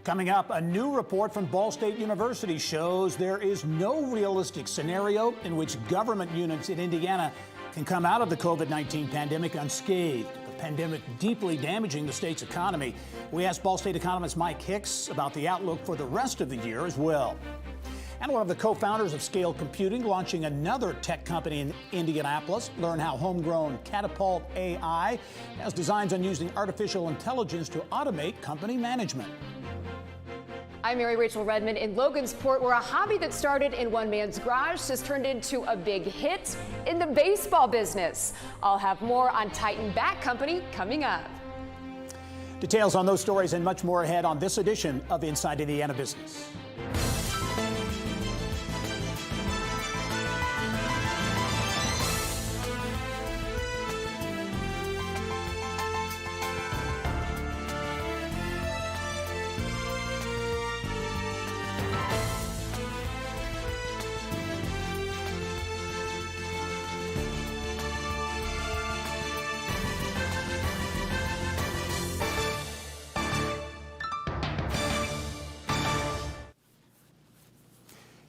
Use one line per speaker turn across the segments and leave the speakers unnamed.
Coming up, a new report from Ball State University shows there is no realistic scenario in which government units in Indiana can come out of the COVID-19 pandemic unscathed. The pandemic deeply damaging the state's economy. We asked Ball State economist Mike Hicks about the outlook for the rest of the year as well. And one of the co-founders of Scale Computing launching another tech company in Indianapolis. Learn how homegrown Catapult AI has designs on using artificial intelligence to automate company management.
I'm Mary Rachel Redmond in Logansport, where a hobby that started in one man's garage has turned into a big hit in the baseball business. I'll have more on Titan Bat Company coming up.
Details on those stories and much more ahead on this edition of Inside Indiana Business.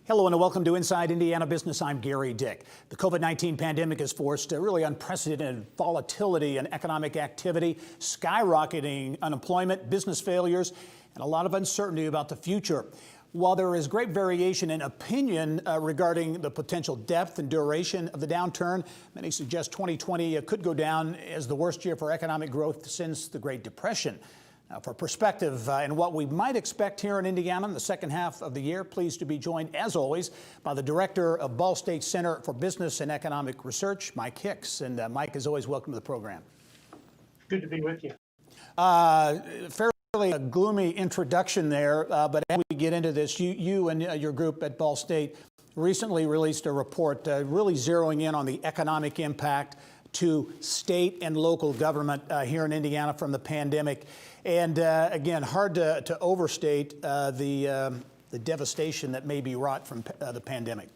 Hello and welcome to Inside Indiana Business. I'm Gary Dick. The COVID-19 pandemic has forced a really unprecedented volatility in economic activity, skyrocketing unemployment, business failures, and a lot of uncertainty about the future. While there is great variation in opinion regarding the potential depth and duration of the downturn, many suggest 2020 could go down as the worst year for economic growth since the Great Depression. Now, for perspective and what we might expect here in Indiana in the second half of the year, pleased to be joined, as always, by the director of Ball State Center for Business and Economic Research, Mike Hicks. And Mike, as always, welcome to the program.
Good to be with you.
Fairly a gloomy introduction there, but as we get into this, you and your group at Ball State recently released a report really zeroing in on the economic impact to state and local government here in Indiana from the pandemic. And again, hard to overstate the devastation that may be wrought from the pandemic.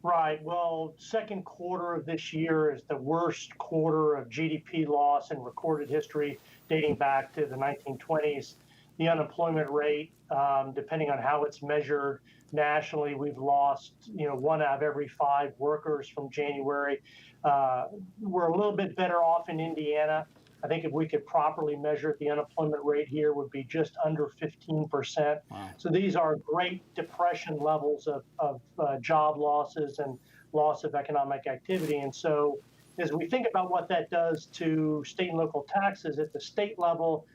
Right. Well, second quarter of this year is the worst quarter of GDP loss in recorded history, dating back to the 1920s. The unemployment rate, depending on how it's measured nationally, we've lost, 1 out of every 5 workers from January. We're a little bit better off in Indiana. I think if we could properly measure it, the unemployment rate here would be just under 15%. Wow. So these are Great Depression levels of job losses and loss of economic activity. And so as we think about what that does to state and local taxes at the state level,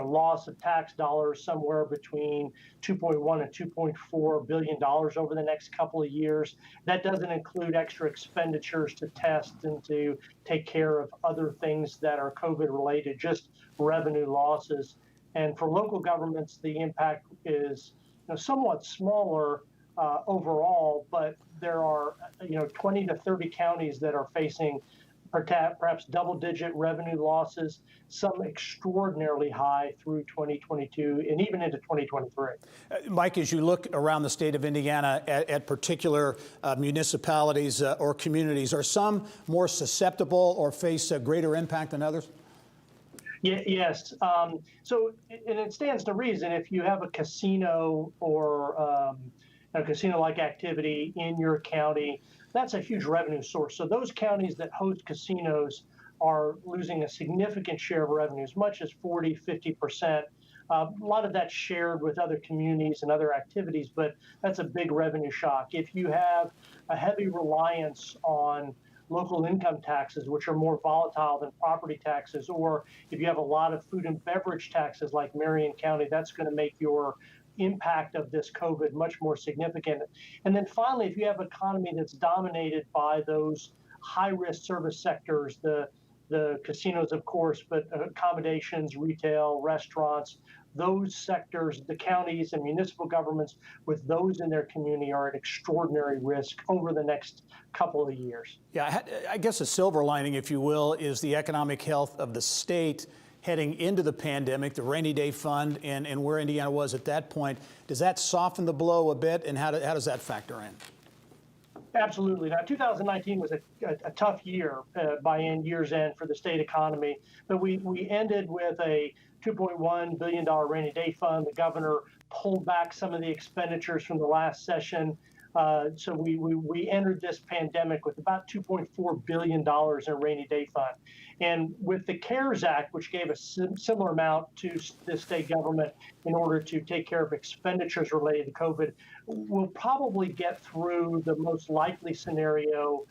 loss of tax dollars somewhere between $2.1 and $2.4 billion over the next couple of years. That doesn't include extra expenditures to test and to take care of other things that are COVID related, just revenue losses. And for local governments, the impact is somewhat smaller overall, but there are 20 to 30 counties that are facing perhaps double-digit revenue losses, some extraordinarily high through 2022 and even into 2023.
Mike, as you look around the state of Indiana at particular municipalities or communities, are some more susceptible or face a greater impact than others?
Yes. So it stands to reason if you have a casino or a casino-like activity in your county, that's a huge revenue source. So those counties that host casinos are losing a significant share of revenue, as much as 40, 50%. A lot of that's shared with other communities and other activities, but that's a big revenue shock. If you have a heavy reliance on local income taxes, which are more volatile than property taxes, or if you have a lot of food and beverage taxes like Marion County, that's going to make your impact of this COVID much more significant. And then finally, if you have an economy that's dominated by those high-risk service sectors, the casinos, of course, but accommodations, retail, restaurants, those sectors, the counties and municipal governments with those in their community are at extraordinary risk over the next couple of years.
Yeah, I guess a silver lining, if you will, is the economic health of the state heading into the pandemic, the rainy day fund, and where Indiana was at that point. Does that soften the blow a bit, and how does that factor in?
Absolutely. Now, 2019 was a tough year by year's end for the state economy, but we ended with a $2.1 billion rainy day fund. The governor pulled back some of the expenditures from the last session. So we entered this pandemic with about $2.4 billion in rainy day fund. And with the CARES Act, which gave a similar amount to the state government in order to take care of expenditures related to COVID, we'll probably get through the most likely scenario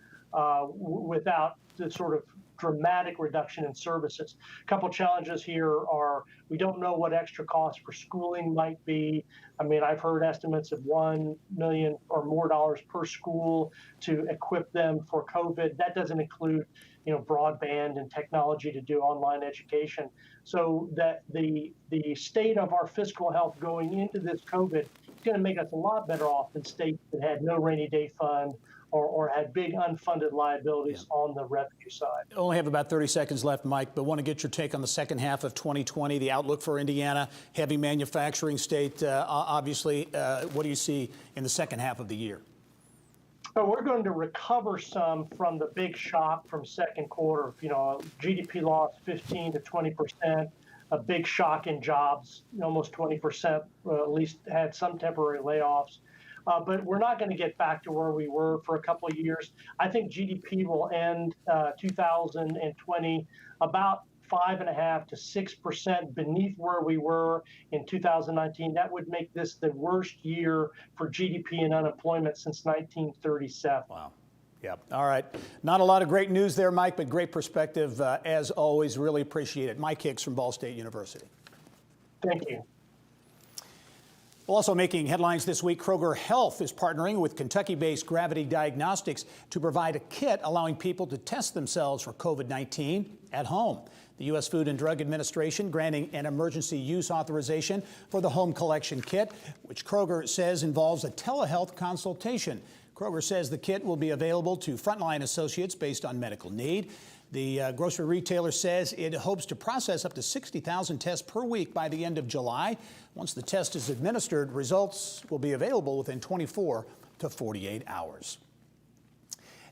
without the sort of dramatic reduction in services. A couple challenges here are we don't know what extra costs for schooling might be. I mean, I've heard estimates of $1 million or more per school to equip them for COVID. That doesn't include, broadband and technology to do online education. So that the state of our fiscal health going into this COVID is going to make us a lot better off than states that had no rainy day fund or had big unfunded liabilities on the revenue side.
I only have about 30 seconds left, Mike, but want to get your take on the second half of 2020, the outlook for Indiana, heavy manufacturing state, obviously. What do you see in the second half of the year?
So we're going to recover some from the big shock from second quarter. GDP loss 15 to 20%, a big shock in jobs, almost 20%, at least had some temporary layoffs. But we're not going to get back to where we were for a couple of years. I think GDP will end 2020 about 5.5% to 6% beneath where we were in 2019. That would make this the worst year for GDP and unemployment since 1937.
Wow. Yeah. All right. Not a lot of great news there, Mike, but great perspective as always. Really appreciate it. Mike Hicks from Ball State University.
Thank you.
Also making headlines this week, Kroger Health is partnering with Kentucky-based Gravity Diagnostics to provide a kit allowing people to test themselves for COVID-19 at home. The U.S. Food and Drug Administration granting an emergency use authorization for the home collection kit, which Kroger says involves a telehealth consultation. Kroger says the kit will be available to frontline associates based on medical need. The grocery retailer says it hopes to process up to 60,000 tests per week by the end of July. Once the test is administered, results will be available within 24 to 48 hours.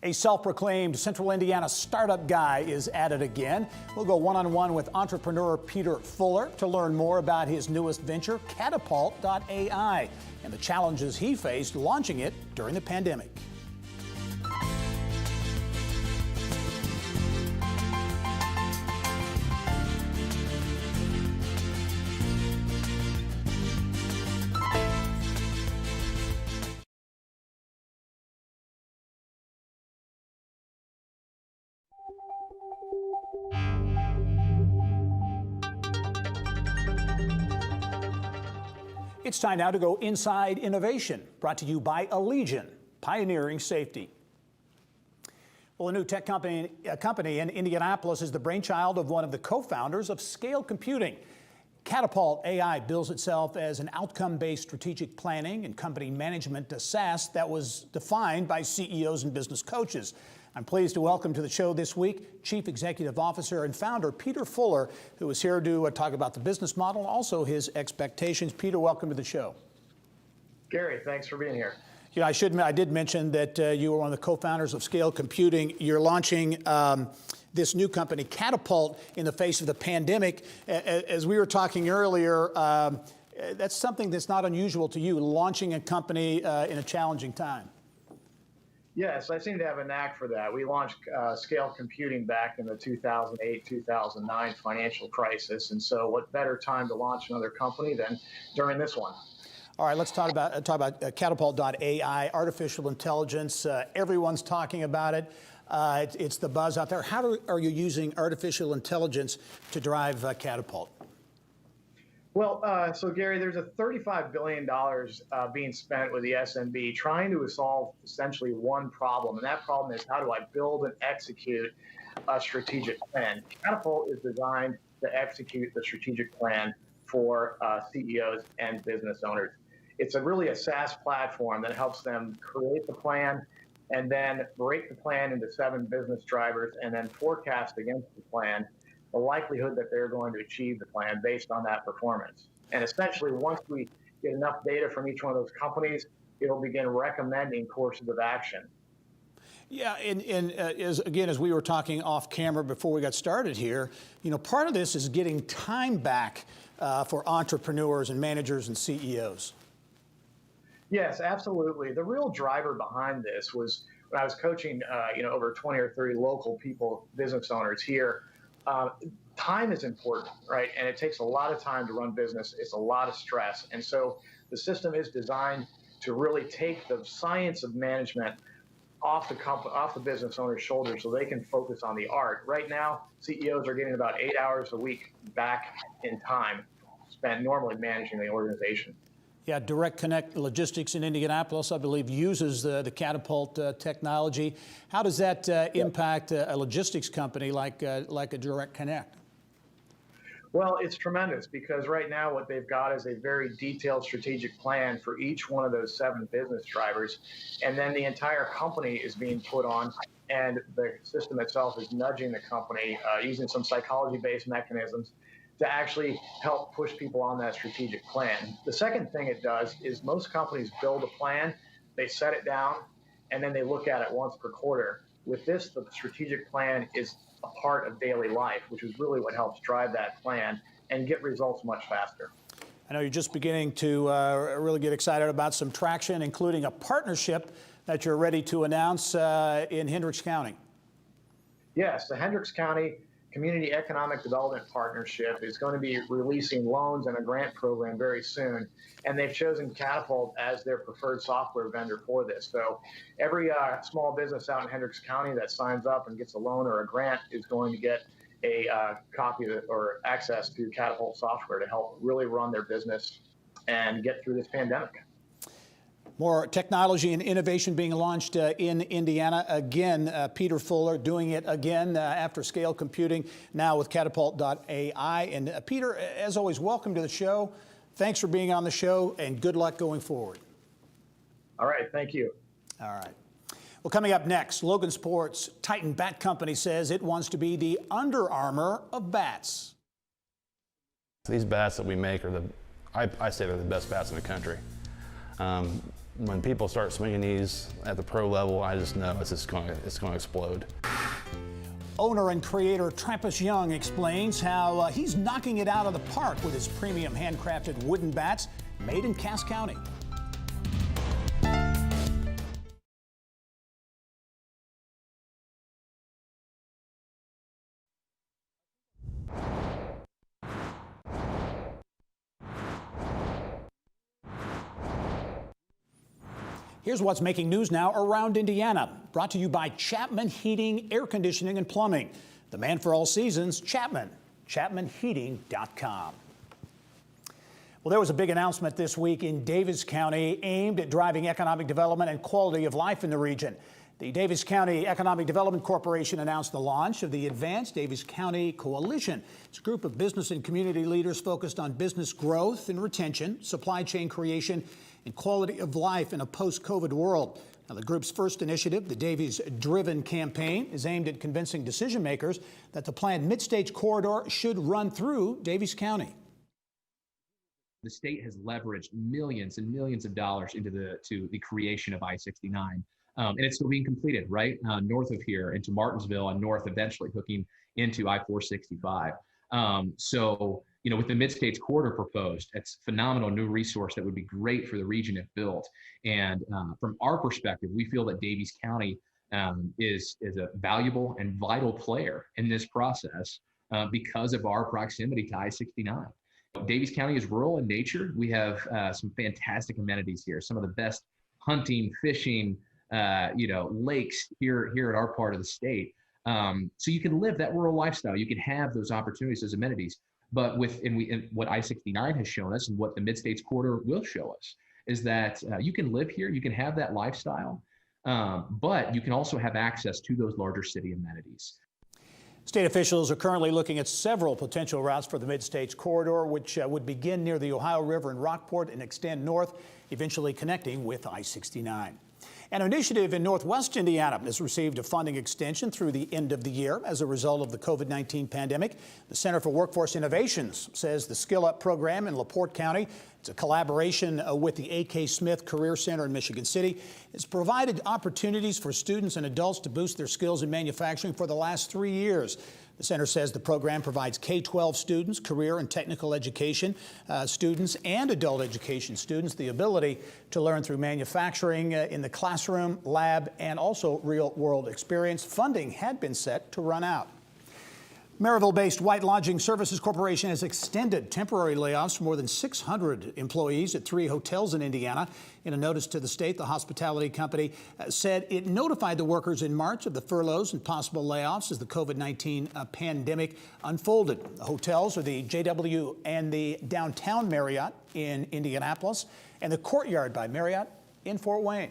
A self-proclaimed Central Indiana startup guy is at it again. We'll go one-on-one with entrepreneur Peter Fuller to learn more about his newest venture, Catapult.ai, and the challenges he faced launching it during the pandemic. It's time now to go inside innovation, brought to you by Allegion, pioneering safety. Well, a new tech company in Indianapolis is the brainchild of one of the co-founders of Scale Computing. Catapult AI bills itself as an outcome-based strategic planning and company management SaaS that was defined by CEOs and business coaches. I'm pleased to welcome to the show this week Chief Executive Officer and founder Peter Fuller, who is here to talk about the business model and also his expectations. Peter, welcome to the show.
Gary, thanks for being here.
I did mention that you were one of the co-founders of Scale Computing. You're launching this new company, Catapult, in the face of the pandemic. As we were talking earlier, that's something that's not unusual to you, launching a company in a challenging time.
Yes, I seem to have a knack for that. We launched Scale Computing back in the 2008-2009 financial crisis, and so what better time to launch another company than during this one?
All right, let's talk about Catapult.ai, artificial intelligence. Everyone's talking about it. It's the buzz out there. How are you using artificial intelligence to drive Catapult?
Well, so Gary, there's a $35 billion being spent with the SMB trying to solve essentially one problem, and that problem is how do I build and execute a strategic plan? Catapult is designed to execute the strategic plan for CEOs and business owners. It's really a SaaS platform that helps them create the plan and then break the plan into 7 business drivers and then forecast against the plan the likelihood that they're going to achieve the plan based on that performance. And essentially, once we get enough data from each one of those companies, it'll begin recommending courses of action.
Yeah, and as we were talking off camera before we got started here, part of this is getting time back for entrepreneurs and managers and CEOs.
Yes, absolutely. The real driver behind this was when I was coaching, over 20 or 30 local people, business owners here. Time is important, right? And it takes a lot of time to run business. It's a lot of stress. And so the system is designed to really take the science of management off the business owner's shoulders so they can focus on the art. Right now, CEOs are getting about 8 hours a week back in time spent normally managing the organization.
Yeah, Direct Connect Logistics in Indianapolis, I believe, uses the Catapult technology. How does that impact a logistics company like a Direct Connect?
Well, it's tremendous because right now what they've got is a very detailed strategic plan for each one of those 7 business drivers. And then the entire company is being put on, and the system itself is nudging the company using some psychology-based mechanisms to actually help push people on that strategic plan. The second thing it does is most companies build a plan, they set it down, and then they look at it once per quarter. With this, the strategic plan is a part of daily life, which is really what helps drive that plan and get results much faster.
I know you're just beginning to really get excited about some traction, including a partnership that you're ready to announce in Hendricks County.
Yes, the Hendricks County Community Economic Development Partnership is going to be releasing loans and a grant program very soon, and they've chosen Catapult as their preferred software vendor for this. So every small business out in Hendricks County that signs up and gets a loan or a grant is going to get a copy or access to Catapult software to help really run their business and get through this pandemic.
More technology and innovation being launched in Indiana. Again, Peter Fuller doing it again after Scale Computing, now with Catapult.ai. And Peter, as always, welcome to the show. Thanks for being on the show, and good luck going forward.
All right, thank you.
All right. Well, coming up next, Logan Sports' Titan Bat Company says it wants to be the Under Armour of bats.
These bats that we make are I say they're the best bats in the country. When people start swinging these at the pro level, I just know it's going to explode.
Owner and creator Trappist Young explains how he's knocking it out of the park with his premium handcrafted wooden bats made in Cass County. Here's what's making news now around Indiana. Brought to you by Chapman Heating, Air Conditioning, and Plumbing. The man for all seasons, Chapman. ChapmanHeating.com. Well, there was a big announcement this week in Davies County aimed at driving economic development and quality of life in the region. The Davies County Economic Development Corporation announced the launch of the Advanced Davies County Coalition. It's a group of business and community leaders focused on business growth and retention, supply chain creation, and quality of life in a post-COVID world. Now, the group's first initiative, the Davies Driven campaign, is aimed at convincing decision makers that the planned mid-stage corridor should run through Davies County.
The state has leveraged millions and millions of dollars into the creation of I-69. And it's still being completed, right? North of here into Martinsville and north, eventually hooking into I-465. So, with the Mid-States Corridor proposed, it's a phenomenal new resource that would be great for the region if built. And from our perspective, we feel that Davies County is a valuable and vital player in this process because of our proximity to I-69. Davies County is rural in nature. We have some fantastic amenities here, some of the best hunting, fishing, lakes here in our part of the state. So you can live that rural lifestyle. You can have those opportunities, those amenities. But what I-69 has shown us and what the Mid-States Corridor will show us is that you can live here, you can have that lifestyle, but you can also have access to those larger city amenities.
State officials are currently looking at several potential routes for the Mid-States Corridor, which would begin near the Ohio River in Rockport and extend north, eventually connecting with I-69. An initiative in Northwest Indiana has received a funding extension through the end of the year as a result of the COVID-19 pandemic. The Center for Workforce Innovations says the Skill Up program in LaPorte County, it's a collaboration with the A.K. Smith Career Center in Michigan City, has provided opportunities for students and adults to boost their skills in manufacturing for the last 3 years. The center says the program provides K-12 students, career and technical education students, and adult education students the ability to learn through manufacturing in the classroom, lab, and also real-world experience. Funding had been set to run out. Maryville-based White Lodging Services Corporation has extended temporary layoffs for more than 600 employees at 3 hotels in Indiana. In a notice to the state, the hospitality company said it notified the workers in March of the furloughs and possible layoffs as the COVID-19 pandemic unfolded. The hotels are the JW and the Downtown Marriott in Indianapolis and the Courtyard by Marriott in Fort Wayne.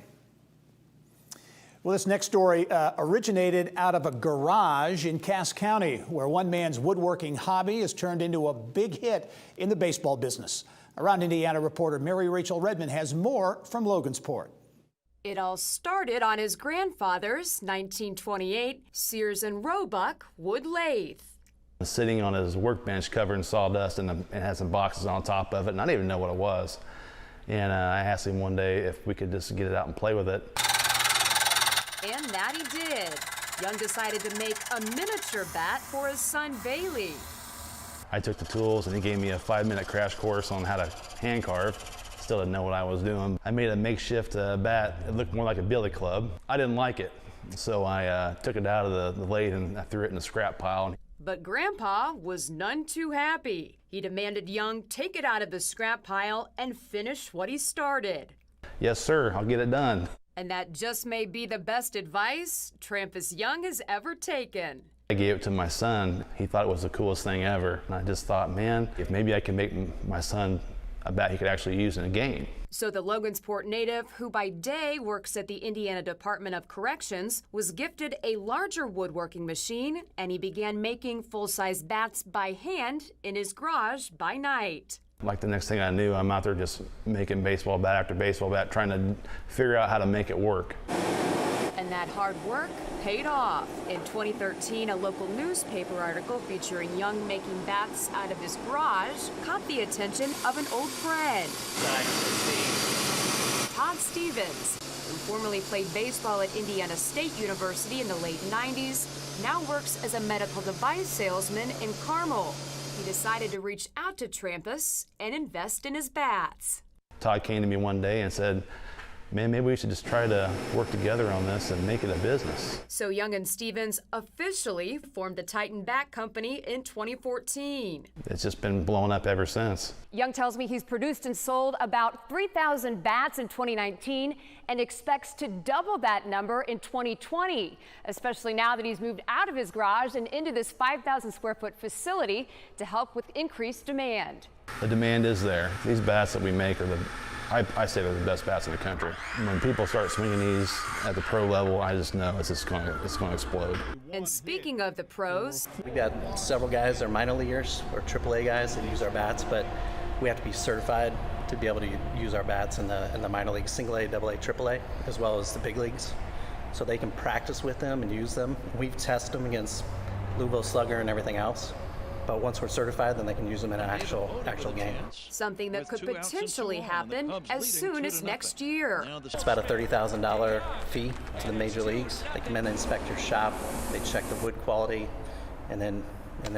Well, this next story originated out of a garage in Cass County, where one man's woodworking hobby has turned into a big hit in the baseball business. Around Indiana reporter Mary Rachel Redmond has more from Logansport.
It all started on his grandfather's 1928 Sears and Roebuck wood lathe.
Sitting on his workbench covered in sawdust and had some boxes on top of it, and I didn't even know what it was. And I asked him one day if we could just get it out and play with it.
And that he did. Young decided to make a miniature bat for his son Bailey.
I took the tools and he gave me a 5-minute crash course on how to hand carve. Still didn't know what I was doing. I made a makeshift bat. It looked more like a billy club. I didn't like it, so I took it out of the lathe and I threw it in the scrap pile.
But Grandpa was none too happy. He demanded Young take it out of the scrap pile and finish what he started.
Yes, sir, I'll get it done.
And that just may be the best advice Trampus Young has ever taken.
I gave it to my son. He thought it was the coolest thing ever. And I just thought, man, if maybe I can make my son a bat he could actually use in a game.
So the Logansport native, who by day works at the Indiana Department of Corrections, was gifted a larger woodworking machine, and he began making full-size bats by hand in his garage by night.
Like the next thing I knew, I'm out there just making baseball bat after baseball bat, trying to figure out how to make it work.
And that hard work paid off. In 2013, a local newspaper article featuring Young making bats out of his garage caught the attention of an old friend. Todd Stevens, who formerly played baseball at Indiana State University in the late 90s, now works as a medical device salesman in Carmel. He decided to reach out to Trampus and invest in his bats.
Todd came to me one day and said, man, maybe we should just try to work together on this and make it a business.
So Young and Stevens officially formed the Titan Bat Company in 2014.
It's just been blowing up ever since.
Young tells me he's produced and sold about 3,000 bats in 2019 and expects to double that number in 2020, especially now that he's moved out of his garage and into this 5,000 square foot facility to help with increased demand.
The demand is there. These bats that we make are I say they're the best bats in the country. When people start swinging these at the pro level, I just know it's going to explode.
And speaking of the pros,
we got several guys that are minor leaguers or AAA guys that use our bats, but we have to be certified to be able to use our bats in the minor leagues, single A, double A, AAA, as well as the big leagues, so they can practice with them and use them. We've tested them against Louisville Slugger and everything else. But once we're certified, then they can use them in an actual game.
Something that could potentially happen as soon as next year.
It's about a $30,000 fee to the major leagues. They come in, they inspect your shop, they check the wood quality, and then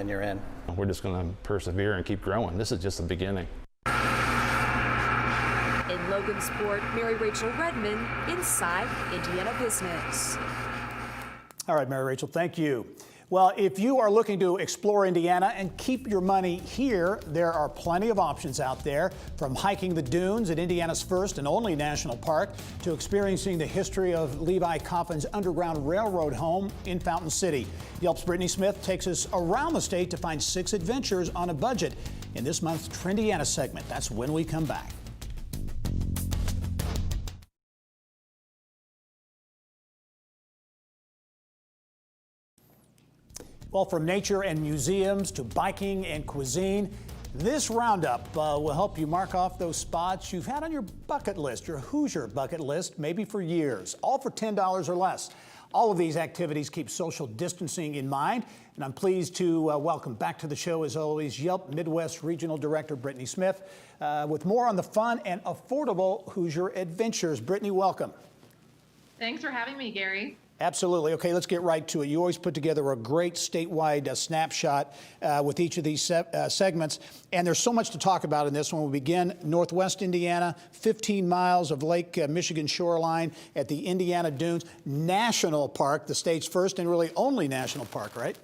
you're in.
We're just going to persevere and keep growing. This is just the beginning.
In Logansport, Mary Rachel Redmond, Inside Indiana Business.
All right, Mary Rachel, thank you. Well, if you are looking to explore Indiana and keep your money here, there are plenty of options out there, from hiking the dunes at Indiana's first and only national park to experiencing the history of Levi Coffin's Underground Railroad home in Fountain City. Yelp's Brittany Smith takes us around the state to find 6 adventures on a budget in this month's Trendiana segment. That's when we come back. Well, from nature and museums to biking and cuisine, This roundup will help you mark off those spots you've had on your bucket list, your Hoosier bucket list, maybe for years, all for $10 or less. All of these activities keep social distancing in mind, and I'm pleased to welcome back to the show, as always, Yelp Midwest Regional Director Brittany Smith with more on the fun and affordable Hoosier adventures. Brittany, welcome.
Thanks for having me, Gary.
Absolutely. Okay, let's get right to it. You always put together a great statewide snapshot with each of these segments, and there's so much to talk about in this one. We begin Northwest Indiana, 15 miles of Lake Michigan shoreline at the Indiana Dunes National Park, the state's first and really only national park, right?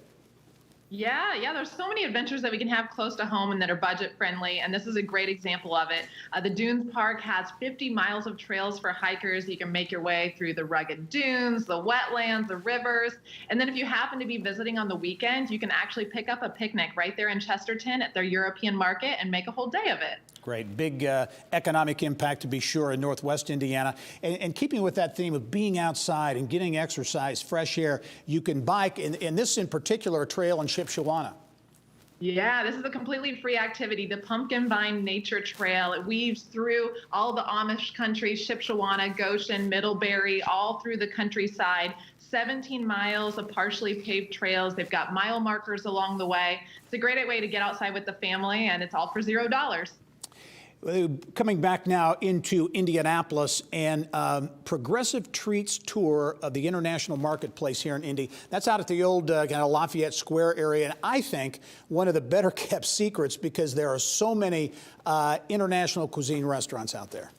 Yeah, there's so many adventures that we can have close to home and that are budget friendly, and this is a great example of it. The Dunes Park has 50 miles of trails for hikers. You can make your way through the rugged dunes, the wetlands, the rivers, and then if you happen to be visiting on the weekend, you can actually pick up a picnic right there in Chesterton at their European market and make a whole day of it.
Great. Big economic impact, to be sure, in Northwest Indiana. And keeping with that theme of being outside and getting exercise, fresh air, you can bike, in this in particular, a trail in Shipshewana.
Yeah, this is a completely free activity. The Pumpkin Vine Nature Trail, it weaves through all the Amish country, Shipshewana, Goshen, Middlebury, all through the countryside. 17 miles of partially paved trails. They've got mile markers along the way. It's a great way to get outside with the family, and it's all for $0.
Coming back now into Indianapolis, and Progressive Treats tour of the International Marketplace here in Indy. That's out at the old kind of Lafayette Square area, and I think one of the better kept secrets because there are so many international cuisine restaurants out there.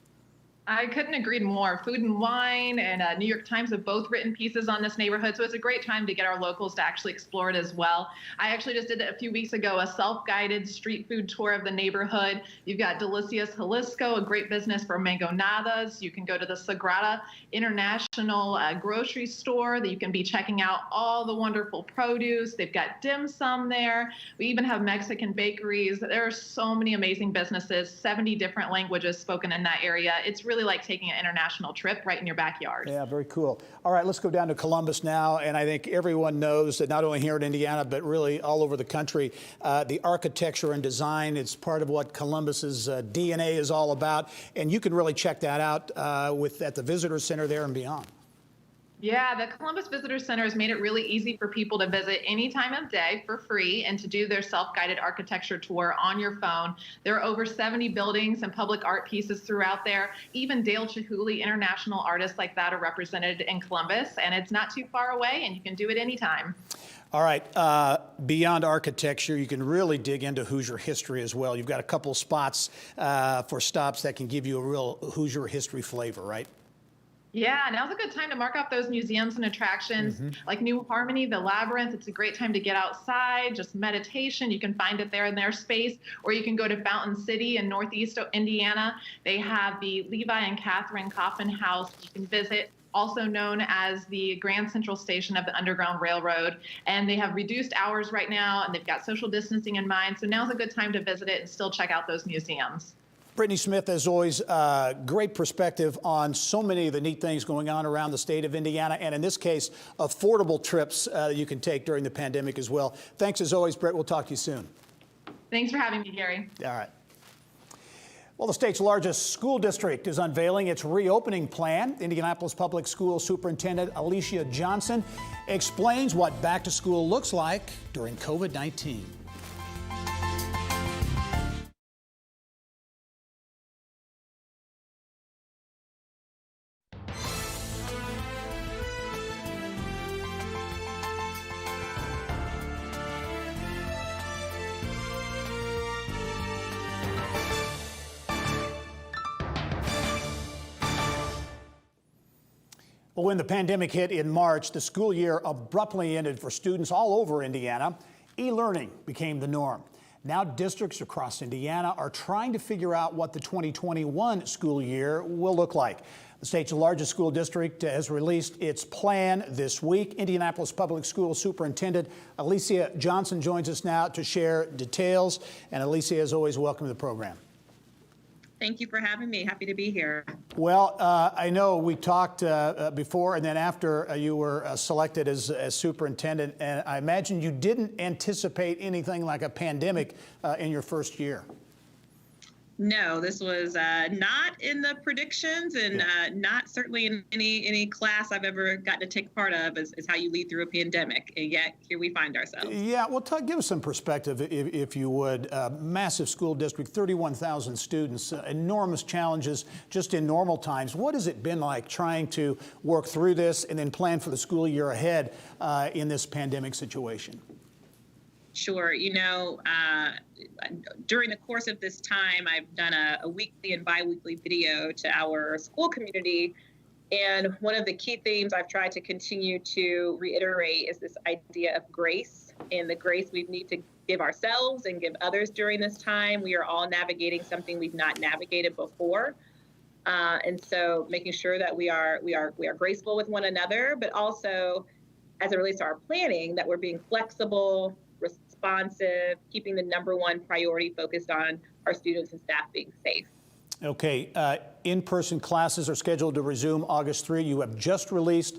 I couldn't agree more. Food and Wine and New York Times have both written pieces on this neighborhood, so it's a great time to get our locals to actually explore it as well. I actually just did a few weeks ago a self-guided street food tour of the neighborhood. You've got Delicious Jalisco, a great business for mangonadas. You can go to the Sagrada International grocery store that you can be checking out all the wonderful produce. They've got dim sum there. We even have Mexican bakeries. There are so many amazing businesses, 70 different languages spoken in that area. It's really like taking an international trip right in your backyard.
Yeah, very cool. All right, let's go down to Columbus now. And I think everyone knows that not only here in Indiana, but really all over the country, the architecture and design, it's part of what Columbus's DNA is all about. And you can really check that out at the Visitor Center there and beyond.
Yeah, the Columbus Visitor Center has made it really easy for people to visit any time of day for free and to do their self-guided architecture tour on your phone. There are over 70 buildings and public art pieces throughout there. Even Dale Chihuly, international artists like that, are represented in Columbus, and it's not too far away, and you can do it anytime.
All right, beyond architecture, you can really dig into Hoosier history as well. You've got a couple spots for stops that can give you a real Hoosier history flavor, right?
Yeah, now's a good time to mark off those museums and attractions like New Harmony, the Labyrinth. It's a great time to get outside, just meditation. You can find it there in their space, or you can go to Fountain City in Northeast Indiana. They have the Levi and Catherine Coffin House you can visit, also known as the Grand Central Station of the Underground Railroad. And they have reduced hours right now, and they've got social distancing in mind. So now's a good time to visit it and still check out those museums.
Brittany Smith, as always, great perspective on so many of the neat things going on around the state of Indiana, and in this case, affordable trips that you can take during the pandemic as well. Thanks as always, Britt. We'll talk to you soon.
Thanks for having me, Gary.
All right. Well, the state's largest school district is unveiling its reopening plan. Indianapolis Public School Superintendent Alicia Johnson explains what back to school looks like during COVID-19. Well, when the pandemic hit in March, the school year abruptly ended for students all over Indiana. E-learning became the norm. Now districts across Indiana are trying to figure out what the 2021 school year will look like. The state's largest school district has released its plan this week. Indianapolis Public School Superintendent Alicia Johnson joins us now to share details. And Alicia, as always, welcome to the program.
Thank you for having me. Happy to be here.
Well, I know we talked before and then after you were selected as superintendent, and I imagine you didn't anticipate anything like a pandemic in your first year.
No, this was not in the predictions, and not certainly in any class I've ever gotten to take part of is how you lead through a pandemic. And yet here we find ourselves.
Yeah, well, give us some perspective, if you would. Massive school district, 31,000 students, enormous challenges just in normal times. What has it been like trying to work through this and then plan for the school year ahead in this pandemic situation?
Sure. During the course of this time, I've done a weekly and biweekly video to our school community. And one of the key themes I've tried to continue to reiterate is this idea of grace, and the grace we need to give ourselves and give others during this time. We are all navigating something we've not navigated before. And so making sure that we are graceful with one another, but also as it relates to our planning, that we're being flexible, responsive, keeping the number one priority focused on our students and staff being safe.
Okay, in-person classes are scheduled to resume August 3. You have just released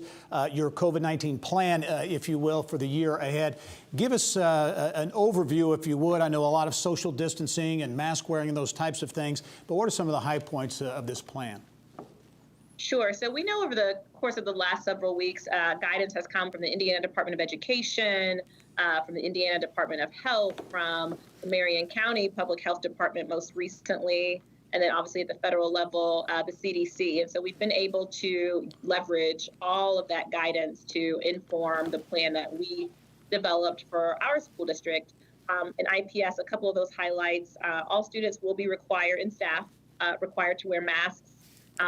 your COVID-19 plan, if you will, for the year ahead. Give us an overview, if you would. I know a lot of social distancing and mask wearing and those types of things, but what are some of the high points of this plan?
Sure. So we know over the course of the last several weeks, guidance has come from the Indiana Department of Education, from the Indiana Department of Health, from the Marion County Public Health Department most recently, and then obviously at the federal level, the CDC. And so we've been able to leverage all of that guidance to inform the plan that we developed for our school district. In IPS, a couple of those highlights, all students will be required, and staff required to wear masks.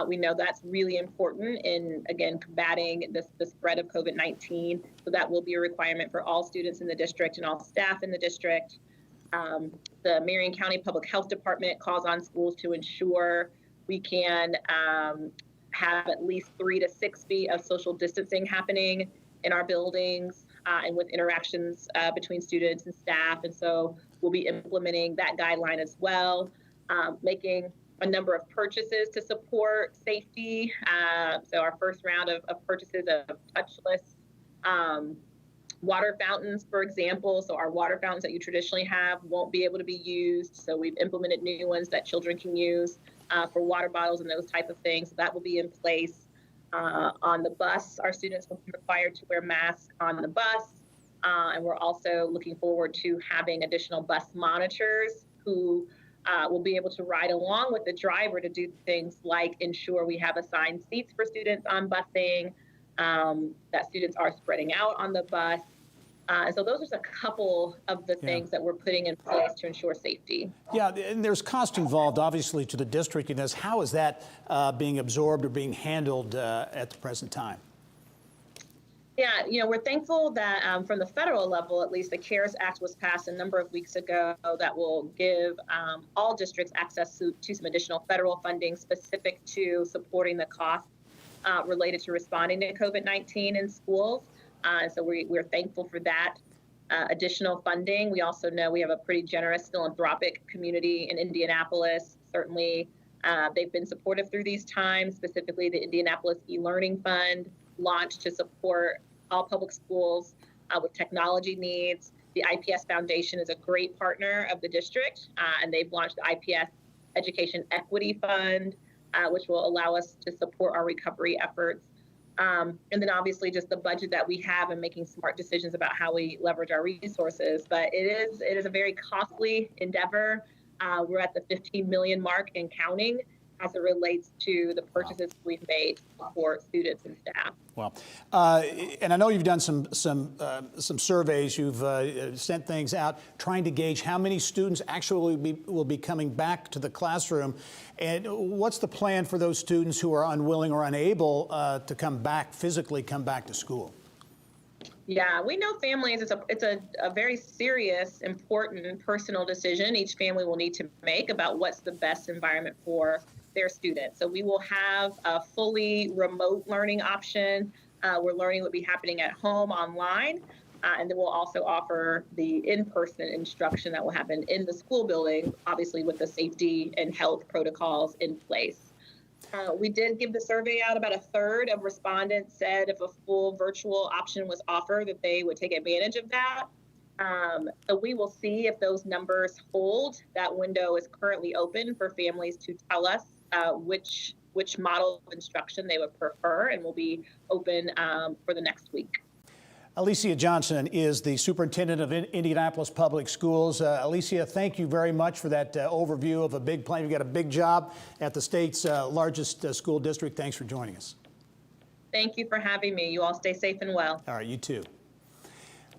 We know that's really important in, again, combating the spread of COVID-19. So that will be a requirement for all students in the district and all staff in the district. The Marion County Public Health Department calls on schools to ensure we can have at least 3 to 6 feet of social distancing happening in our buildings and with interactions between students and staff. And so we'll be implementing that guideline as well, making a number of purchases to support safety. So our first round of purchases of touchless water fountains, for example. So our water fountains that you traditionally have won't be able to be used. So we've implemented new ones that children can use for water bottles and those type of things. So that will be in place. On the bus, our students will be required to wear masks on the bus. And we're also looking forward to having additional bus monitors who will be able to ride along with the driver to do things like ensure we have assigned seats for students on busing, that students are spreading out on the bus. And so those are just a couple of the things that we're putting in place to ensure safety. Yeah,
and there's cost involved, obviously, to the district in this. How is that being absorbed or being handled at the present time?
Yeah, we're thankful that from the federal level, at least, the CARES Act was passed a number of weeks ago that will give all districts access to some additional federal funding specific to supporting the costs related to responding to COVID-19 in schools. So we're thankful for that additional funding. We also know we have a pretty generous philanthropic community in Indianapolis. Certainly, they've been supportive through these times, specifically the Indianapolis e-learning fund, launched to support all public schools with technology needs. The IPS Foundation is a great partner of the district, and they've launched the IPS Education Equity Fund, which will allow us to support our recovery efforts. And then obviously just the budget that we have and making smart decisions about how we leverage our resources. But it is a very costly endeavor. We're at the 15 million mark and counting as it relates to the purchases we've made for students and staff.
Well, and I know you've done some surveys. You've sent things out trying to gauge how many students actually will be coming back to the classroom, and what's the plan for those students who are unwilling or unable to physically come back to school?
Yeah, we know families, it's a very serious, important, personal decision each family will need to make about what's the best environment for their students. So we will have a fully remote learning option where learning would be happening at home online. And then we'll also offer the in-person instruction that will happen in the school building, obviously with the safety and health protocols in place. We did give the survey out. About a third of respondents said if a full virtual option was offered, that they would take advantage of that. So we will see if those numbers hold. That window is currently open for families to tell us which model of instruction they would prefer, and will be open for the next week.
Alicia Johnson is the superintendent of Indianapolis Public Schools. Alicia, thank you very much for that overview of a big plan. You've got a big job at the state's largest school district. Thanks for joining us.
Thank you for having me. You all stay safe and well.
All right, you too.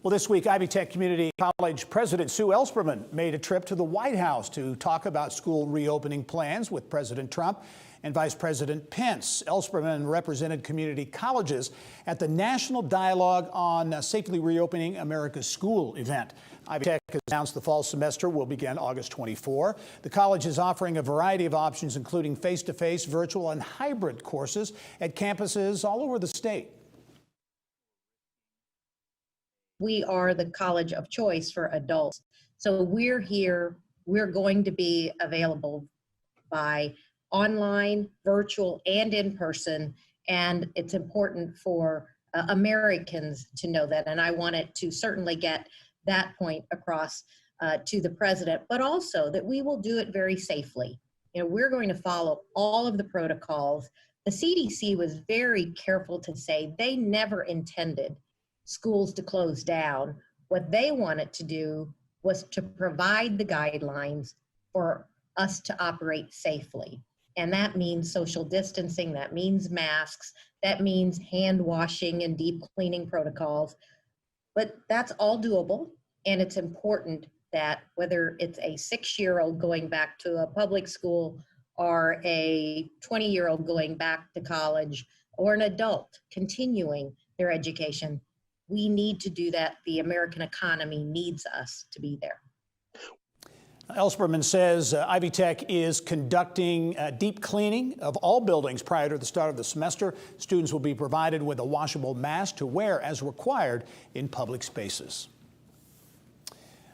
Well, this week, Ivy Tech Community College President Sue Ellspermann made a trip to the White House to talk about school reopening plans with President Trump and Vice President Pence. Ellspermann represented community colleges at the National Dialogue on Safely Reopening America's School event. Ivy Tech has announced the fall semester will begin August 24. The college is offering a variety of options, including face-to-face, virtual, and hybrid courses at campuses all over the state.
We are the college of choice for adults. So we're here, we're going to be available by online, virtual, and in person. And it's important for Americans to know that. And I wanted to certainly get that point across to the president, but also that we will do it very safely. You know, we're going to follow all of the protocols. The CDC was very careful to say they never intended schools to close down. What they wanted to do was to provide the guidelines for us to operate safely. And that means social distancing, that means masks, that means hand washing and deep cleaning protocols. But that's all doable. And it's important that whether it's a 6-year-old going back to a public school or a 20-year-old going back to college or an adult continuing their education, we need to do that. The American economy needs us to be there.
Ellspermann says Ivy Tech is conducting deep cleaning of all buildings prior to the start of the semester. Students will be provided with a washable mask to wear as required in public spaces.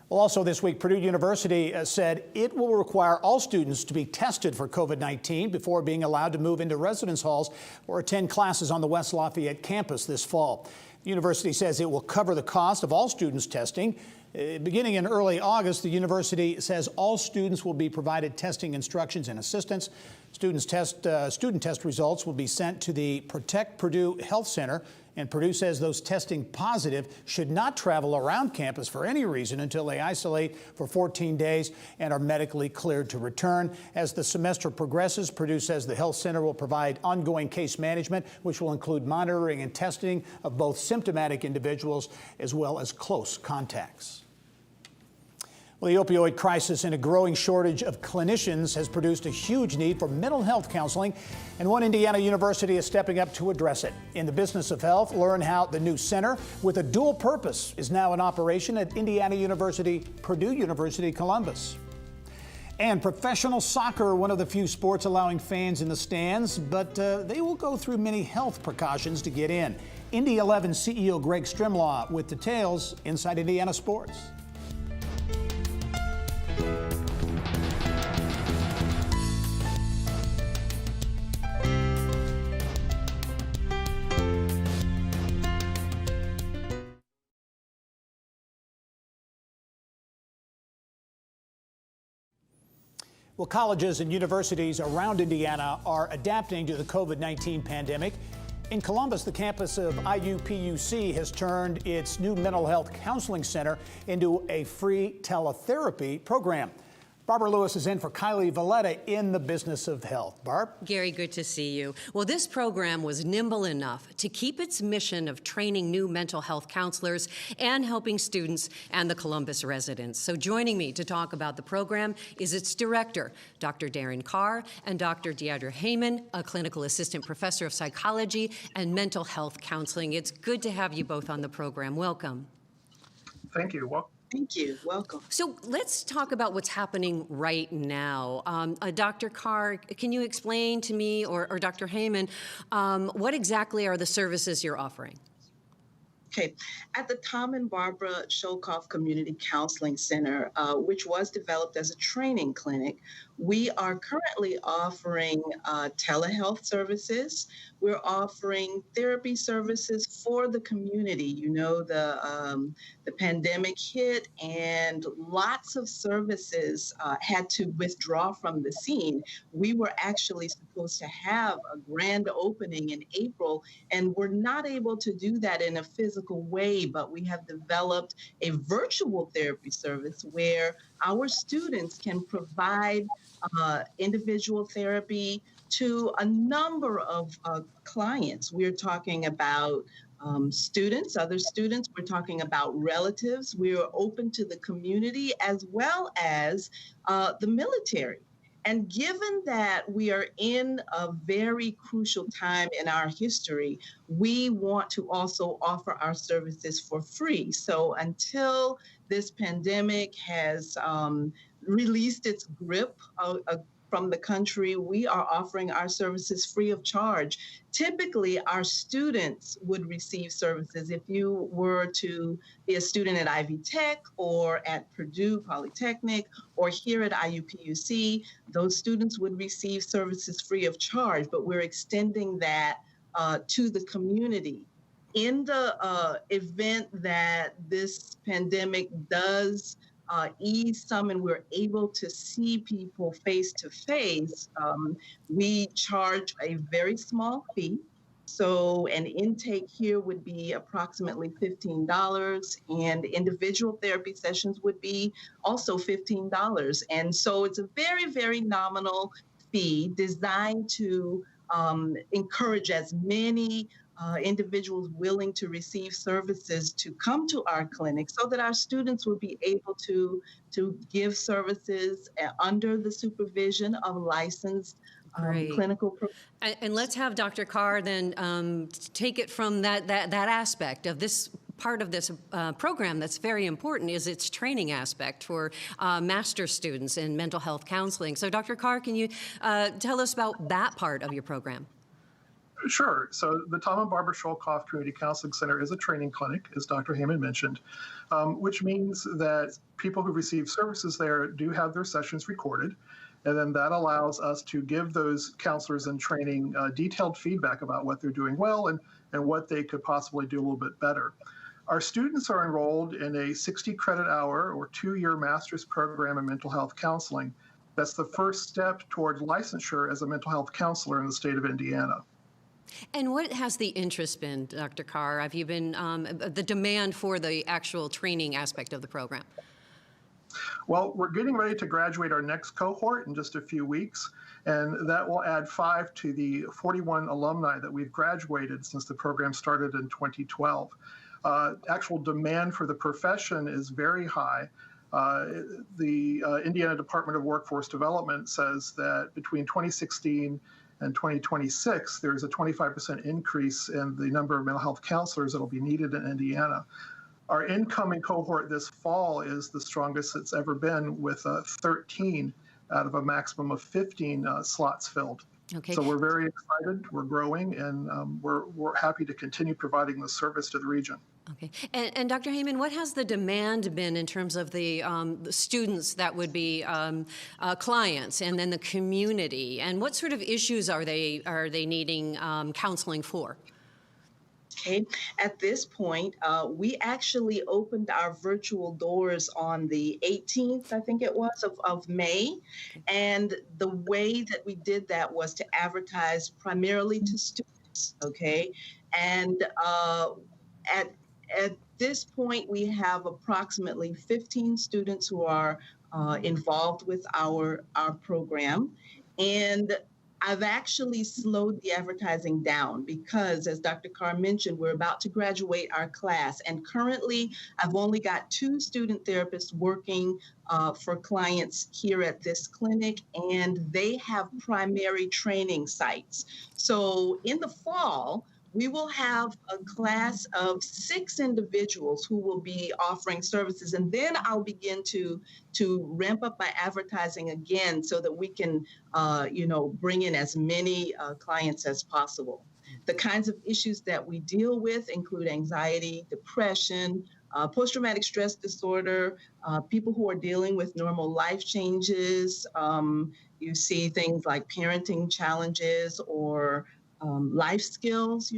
Well, also this week, Purdue University said it will require all students to be tested for COVID-19 before being allowed to move into residence halls or attend classes on the West Lafayette campus this fall. The university says it will cover the cost of all students testing. Beginning in early August, the university says all students will be provided testing instructions and assistance. Student test results will be sent to the Protect Purdue Health Center, and Purdue says those testing positive should not travel around campus for any reason until they isolate for 14 days and are medically cleared to return. As the semester progresses, Purdue says the health center will provide ongoing case management, which will include monitoring and testing of both symptomatic individuals as well as close contacts. Well, the opioid crisis and a growing shortage of clinicians has produced a huge need for mental health counseling, and one Indiana university is stepping up to address it. In the business of health, learn how the new center with a dual purpose is now in operation at Indiana University, Purdue University, Columbus. And professional soccer, one of the few sports allowing fans in the stands, but they will go through many health precautions to get in. Indy 11 CEO Greg Strimlaw with details inside Indiana Sports. Well, colleges and universities around Indiana are adapting to the COVID-19 pandemic. In Columbus, the campus of IUPUC has turned its new mental health counseling center into a free teletherapy program. Barbara Lewis is in for Kylie Valletta in the business of health. Barb?
Gary, good to see you. Well, this program was nimble enough to keep its mission of training new mental health counselors and helping students and the Columbus residents. So joining me to talk about the program is its director, Dr. Darren Carr, and Dr. Deidre Heyman, a clinical assistant professor of psychology and mental health counseling. It's good to have you both on the program. Welcome.
Thank you. Welcome.
Thank you. Welcome.
So let's talk about what's happening right now. Dr. Carr, can you explain to me, or Dr. Heyman, what exactly are the services you're offering?
Okay, at the Tom and Barbara Sholkoff Community Counseling Center, which was developed as a training clinic, we are currently offering telehealth services. We're offering therapy services for the community. You know, the pandemic hit and lots of services had to withdraw from the scene. We were actually supposed to have a grand opening in April, and we're not able to do that in a physical way, but we have developed a virtual therapy service where our students can provide individual therapy to a number of clients. We're talking about students, other students, we're talking about relatives. We are open to the community as well as the military. And given that we are in a very crucial time in our history, we want to also offer our services for free. So until this pandemic has released its grip from the country, we are offering our services free of charge. Typically, our students would receive services. If you were to be a student at Ivy Tech or at Purdue Polytechnic or here at IUPUC, those students would receive services free of charge, but we're extending that to the community. In the event that this pandemic does ease some and we're able to see people face to face, we charge a very small fee. So an intake here would be approximately $15, and individual therapy sessions would be also $15. And so it's a very, very nominal fee designed to encourage as many individuals willing to receive services to come to our clinic so that our students will be able to give services under the supervision of licensed clinical professionals.
And let's have Dr. Carr then take it from that aspect of this part of this program that's very important is its training aspect for master's students in mental health counseling. So Dr. Carr, can you tell us about that part of your program?
Sure. So the Tom and Barbara Sholkoff Community Counseling Center is a training clinic, as Dr. Heyman mentioned, which means that people who receive services there do have their sessions recorded. And then that allows us to give those counselors in training detailed feedback about what they're doing well and what they could possibly do a little bit better. Our students are enrolled in a 60 credit hour or 2-year master's program in mental health counseling. That's the first step toward licensure as a mental health counselor in the state of Indiana.
And what has the interest been, Dr. Carr? Have you been the demand for the actual training aspect of the program?
Well, we're getting ready to graduate our next cohort in just a few weeks, and that will add 5 to the 41 alumni that we've graduated since the program started in 2012. Actual demand for the profession is very high. The Indiana Department of Workforce Development says that between 2016 and 2026, there's a 25% increase in the number of mental health counselors that will be needed in Indiana. Our incoming cohort this fall is the strongest it's ever been, with 13 out of a maximum of 15 slots filled.
Okay.
So we're very excited, we're growing, and we're happy to continue providing the service to the region.
Okay. And Dr. Heyman, what has the demand been in terms of the students that would be clients, and then the community, and what sort of issues are they needing counseling for?
Okay, at this point, we actually opened our virtual doors on the 18th, I think it was, of May. And the way that we did that was to advertise primarily to students, okay? And at this point, we have approximately 15 students who are involved with our program. And I've actually slowed the advertising down because, as Dr. Carr mentioned, we're about to graduate our class. And currently, I've only got 2 student therapists working for clients here at this clinic, and they have primary training sites. So in the fall, we will have a class of 6 individuals who will be offering services, and then I'll begin to ramp up my advertising again so that we can, bring in as many clients as possible. The kinds of issues that we deal with include anxiety, depression, post-traumatic stress disorder, people who are dealing with normal life changes. You see things like parenting challenges or life skills,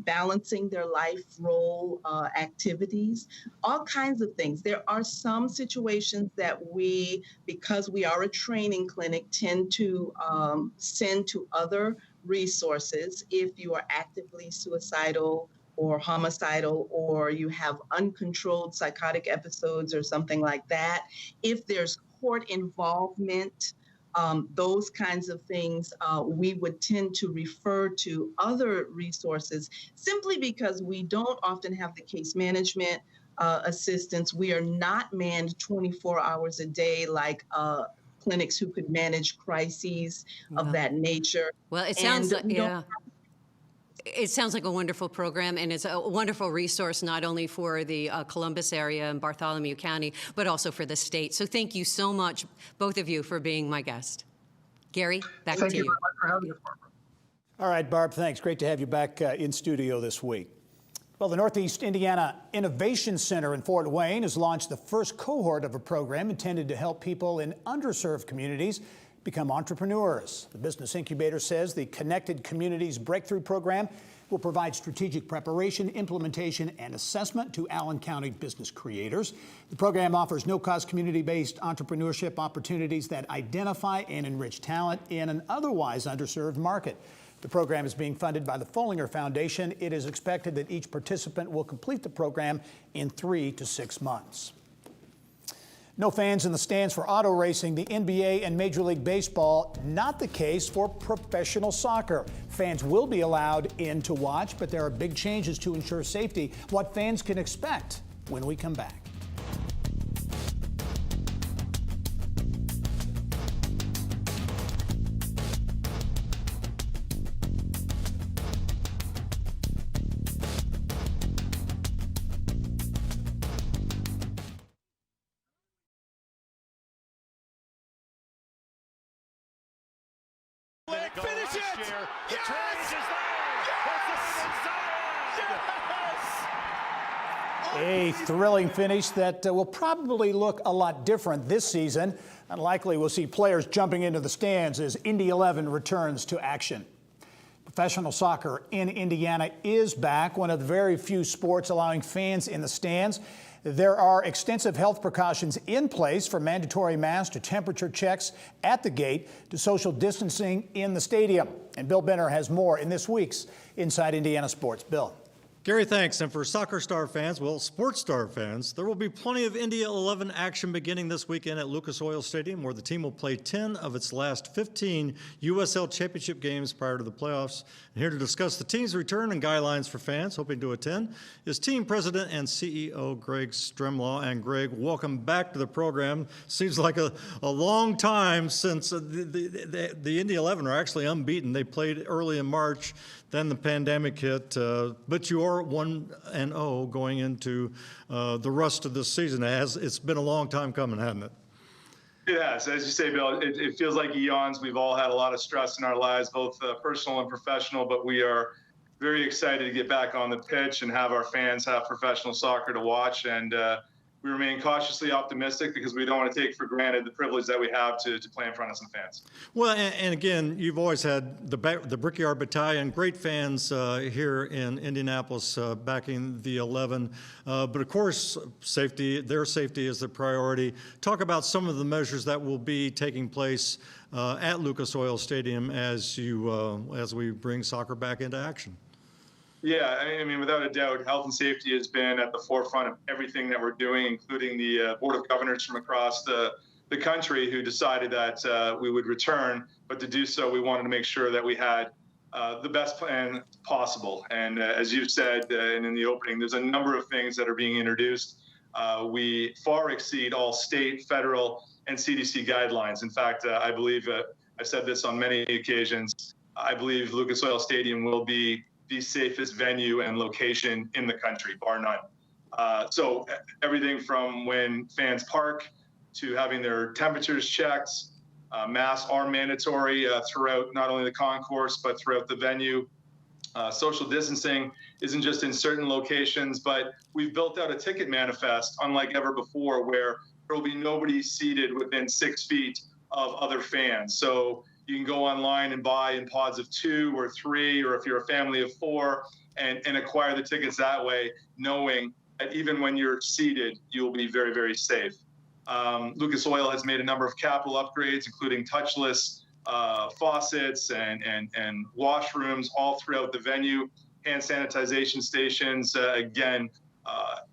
balancing their life role activities, all kinds of things. There are some situations that we, because we are a training clinic, tend to send to other resources if you are actively suicidal or homicidal, or you have uncontrolled psychotic episodes or something like that. If there's court involvement, those kinds of things, we would tend to refer to other resources simply because we don't often have the case management assistance. We are not manned 24 hours a day like clinics who could manage crises of that nature.
Well, it sounds like, yeah. It sounds like a wonderful program, and it's a wonderful resource not only for the Columbus area and Bartholomew County, but also for the state. So thank you so much, both of you, for being my guest. Gary, back to you.
Thank you very much for having us, Barbara.
All right, Barb, thanks. Great to have you back in studio this week. Well, the Northeast Indiana Innovation Center in Fort Wayne has launched the first cohort of a program intended to help people in underserved communities become entrepreneurs. The business incubator says the Connected Communities Breakthrough Program will provide strategic preparation, implementation, and assessment to Allen County business creators. The program offers no-cost community-based entrepreneurship opportunities that identify and enrich talent in an otherwise underserved market. The program is being funded by the Follinger Foundation. It is expected that each participant will complete the program in 3 to 6 months. No fans in the stands for auto racing, the NBA and Major League Baseball. Not the case for professional soccer. Fans will be allowed in to watch, but there are big changes to ensure safety. What fans can expect when we come back.
Finish it! The change is there!
A thrilling finish that will probably look a lot different this season. Unlikely we'll see players jumping into the stands as Indy 11 returns to action. Professional soccer in Indiana is back, one of the very few sports allowing fans in the stands. There are extensive health precautions in place, from mandatory masks to temperature checks at the gate to social distancing in the stadium. And Bill Benner has more in this week's Inside Indiana Sports. Bill.
Gary, thanks. And for Soccer Star fans, well, Sports Star fans, there will be plenty of Indy 11 action beginning this weekend at Lucas Oil Stadium, where the team will play 10 of its last 15 USL Championship games prior to the playoffs. And here to discuss the team's return and guidelines for fans hoping to attend is team president and CEO Greg Stremlaw. And Greg, welcome back to the program. Seems like a long time since the Indy 11 are actually unbeaten. They played early in March. Then the pandemic hit, but you are 1-0 going into the rest of this season. It's been a long time coming, hasn't it?
It has. As you say, Bill, it feels like eons. We've all had a lot of stress in our lives, both personal and professional, but we are very excited to get back on the pitch and have our fans have professional soccer to watch. And we remain cautiously optimistic because we don't want to take for granted the privilege that we have to play in front of some fans.
Well, and again, you've always had the Brickyard Battalion, great fans here in Indianapolis backing the 11. But of course, their safety is the priority. Talk about some of the measures that will be taking place at Lucas Oil Stadium as we bring soccer back into action.
Yeah, I mean, without a doubt, health and safety has been at the forefront of everything that we're doing, including the Board of Governors from across the country who decided that we would return. But to do so, we wanted to make sure that we had the best plan possible. And as you said, and in the opening, there's a number of things that are being introduced. We far exceed all state, federal, and CDC guidelines. In fact, I believe, I've said this on many occasions, I believe Lucas Oil Stadium will be the safest venue and location in the country, bar none. So everything from when fans park to having their temperatures checked, masks are mandatory throughout not only the concourse, but throughout the venue. Social distancing isn't just in certain locations, but we've built out a ticket manifest unlike ever before, where there will be nobody seated within 6 feet of other fans. So you can go online and buy in pods of 2 or 3, or if you're a family of 4, and acquire the tickets that way, knowing that even when you're seated, you'll be very, very safe. Lucas Oil has made a number of capital upgrades, including touchless faucets and washrooms all throughout the venue, hand sanitization stations,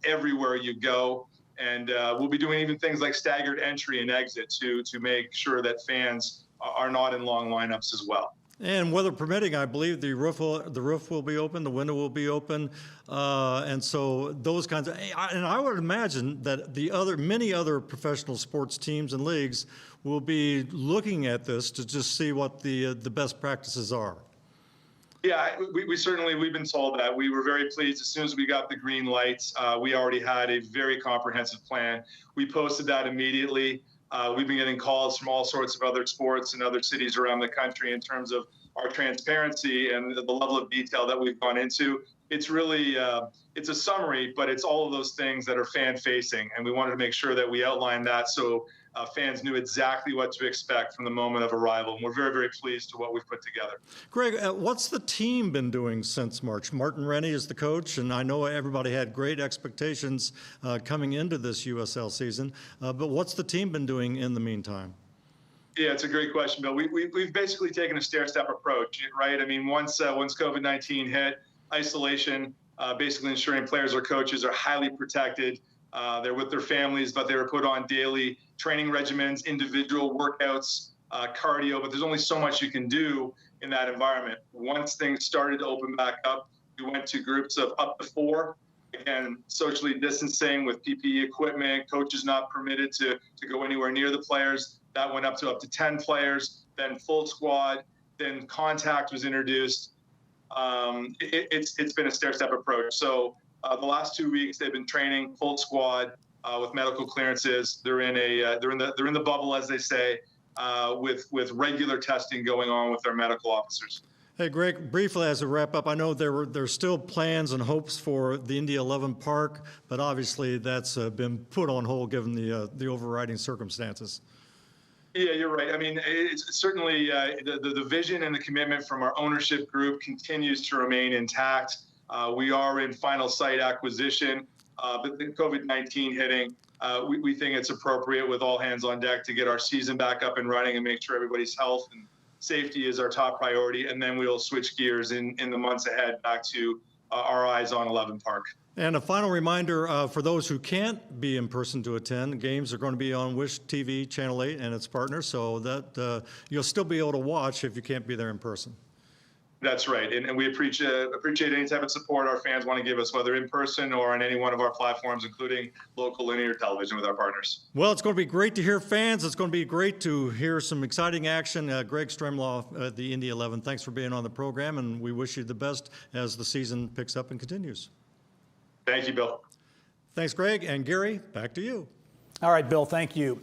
everywhere you go. And we'll be doing even things like staggered entry and exit to make sure that fans are not in long lineups as well.
And weather permitting, I believe the roof will be open, the window will be open, and so those kinds of. And I would imagine that many other professional sports teams and leagues will be looking at this to just see what the best practices are.
Yeah, we've been told that. We were very pleased as soon as we got the green lights. We already had a very comprehensive plan. We posted that immediately. We've been getting calls from all sorts of other sports and other cities around the country in terms of our transparency and the level of detail that we've gone into. It's really, it's a summary, but it's all of those things that are fan facing. And we wanted to make sure that we outlined that so fans knew exactly what to expect from the moment of arrival. And we're very, very pleased to what we've put together.
Greg, what's the team been doing since March? Martin Rennie is the coach, and I know everybody had great expectations coming into this USL season, but what's the team been doing in the meantime?
Yeah, it's a great question, Bill. We've basically taken a stair-step approach, right? I mean, once COVID-19 hit, isolation, basically ensuring players or coaches are highly protected. They're with their families, but they were put on daily training regimens, individual workouts, cardio, but there's only so much you can do in that environment. Once things started to open back up, we went to groups of up to 4. Again, socially distancing with PPE equipment, coaches not permitted to go anywhere near the players. That went up to 10 players, then full squad, then contact was introduced. It's been a stair-step approach. So the last 2 weeks they've been training full squad with medical clearances. They're in the bubble, as they say, with regular testing going on with their medical officers.
Hey, Greg, briefly as a wrap up, I know there's still plans and hopes for the Indy 11 Park, but obviously that's been put on hold given the overriding circumstances.
Yeah, you're right. I mean, it's certainly the vision and the commitment from our ownership group continues to remain intact. We are in final site acquisition, but the COVID-19 hitting, we think it's appropriate with all hands on deck to get our season back up and running and make sure everybody's health and safety is our top priority. And then we'll switch gears in the months ahead back to our eyes on 11 Park.
And a final reminder for those who can't be in person to attend, games are going to be on Wish TV, Channel 8, and its partners, so that you'll still be able to watch if you can't be there in person.
That's right, and we appreciate any type of support our fans want to give us, whether in person or on any one of our platforms, including local linear television with our partners.
Well, it's going to be great to hear fans. It's going to be great to hear some exciting action. Greg Stremlaw, the Indy 11, thanks for being on the program, and we wish you the best as the season picks up and continues.
Thank you, Bill.
Thanks, Greg. And Gary, back to you.
All right, Bill, thank you.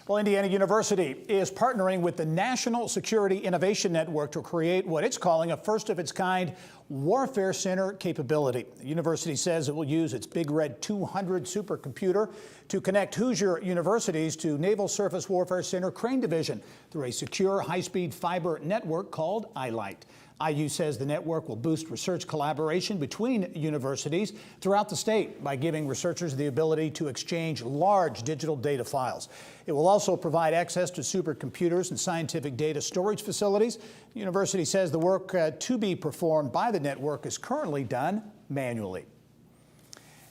Well, Indiana University is partnering with the National Security Innovation Network to create what it's calling a first-of-its-kind warfare center capability. The university says it will use its Big Red 200 supercomputer to connect Hoosier universities to Naval Surface Warfare Center Crane Division through a secure high-speed fiber network called iLight. IU says the network will boost research collaboration between universities throughout the state by giving researchers the ability to exchange large digital data files. It will also provide access to supercomputers and scientific data storage facilities. The university says the work to be performed by the network is currently done manually.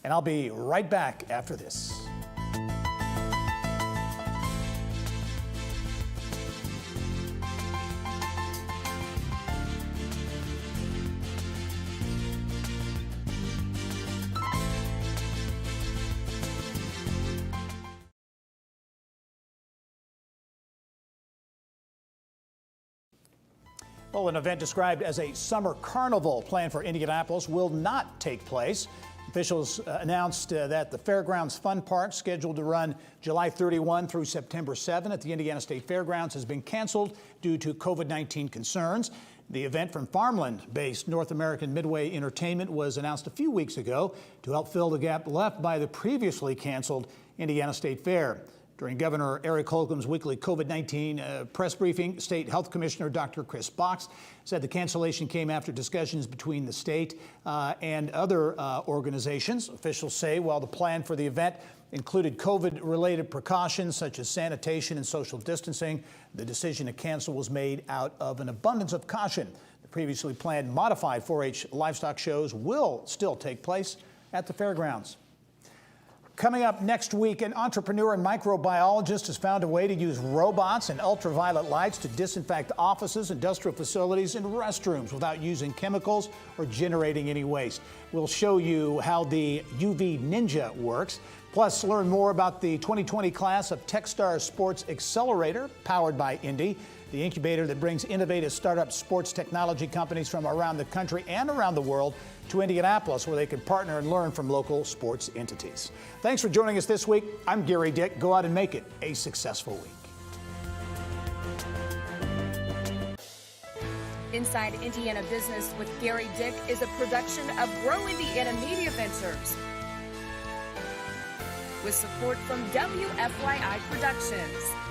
And I'll be right back after this. Well, an event described as a summer carnival planned for Indianapolis will not take place. Officials announced that the Fairgrounds Fun Park, scheduled to run July 31 through September 7 at the Indiana State Fairgrounds, has been canceled due to COVID-19 concerns. The event from Farmland-based North American Midway Entertainment was announced a few weeks ago to help fill the gap left by the previously canceled Indiana State Fair. During Governor Eric Holcomb's weekly COVID-19 press briefing, State Health Commissioner Dr. Chris Box said the cancellation came after discussions between the state and other organizations. Officials say while the plan for the event included COVID-related precautions such as sanitation and social distancing, the decision to cancel was made out of an abundance of caution. The previously planned modified 4-H livestock shows will still take place at the fairgrounds. Coming up next week, an entrepreneur and microbiologist has found a way to use robots and ultraviolet lights to disinfect offices, industrial facilities, and restrooms without using chemicals or generating any waste. We'll show you how the UV Ninja works. Plus, learn more about the 2020 class of Techstars Sports Accelerator, powered by Indy, the incubator that brings innovative startup sports technology companies from around the country and around the world to Indianapolis, where they can partner and learn from local sports entities. Thanks for joining us this week. I'm Gary Dick. Go out and make it a successful week.
Inside Indiana Business with Gary Dick is a production of Grow Indiana Media Ventures, with support from WFYI Productions.